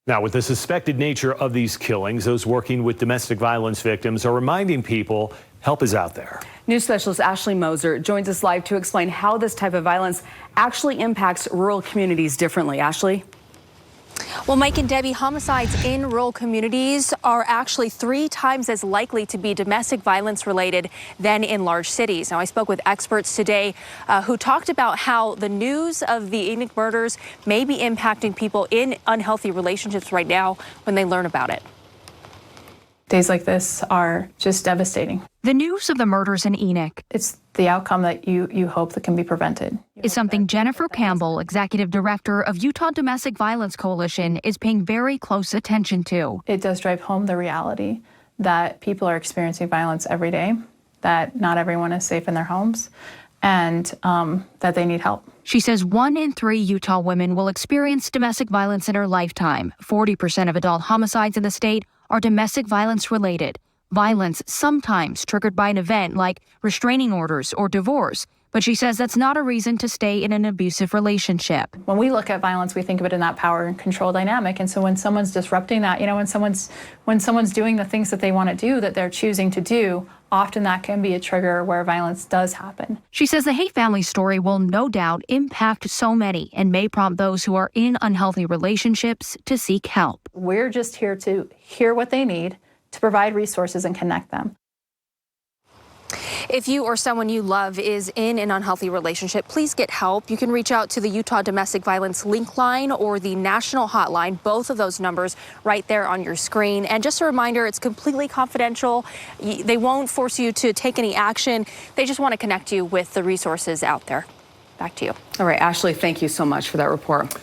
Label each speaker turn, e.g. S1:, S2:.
S1: Now, with the suspected nature of these killings, those working with domestic violence victims are reminding people help is out there.
S2: News specialist Ashley Moser joins us live to explain how this type of violence actually impacts rural communities differently. Ashley?
S3: Well, Mike and Debbie, homicides in rural communities are actually 3 times as likely to be domestic violence related than in large cities. Now, I spoke with experts today who talked about how the news of the Enoch murders may be impacting people in unhealthy relationships right now when they learn about it.
S4: Days like this are just devastating.
S5: The news of the murders in Enoch,
S4: It's the outcome that you hope that can be prevented.
S5: is something Jennifer Campbell, executive director of Utah Domestic Violence Coalition, is paying very close attention to.
S4: It does drive home the reality that people are experiencing violence every day, that not everyone is safe in their homes, and that they need help.
S5: She says 1 in 3 Utah women will experience domestic violence in her lifetime. 40% of adult homicides in the state are domestic violence related. Violence sometimes triggered by an event like restraining orders or divorce. But she says that's not a reason to stay in an abusive relationship.
S4: When we look at violence, we think of it in that power and control dynamic. And so when someone's disrupting that, when someone's doing the things that they want to do, that they're choosing to do, often that can be a trigger where violence does happen.
S5: She says the hate family story will no doubt impact so many and may prompt those who are in unhealthy relationships to seek help.
S4: We're just here to hear what they need, to provide resources and connect them.
S3: If you or someone you love is in an unhealthy relationship, please get help. You can reach out to the Utah Domestic Violence Link Line or the National Hotline, both of those numbers right there on your screen. And just a reminder, it's completely confidential. They won't force you to take any action. They just want to connect you with the resources out there. Back to you.
S2: All right, Ashley, thank you so much for that report.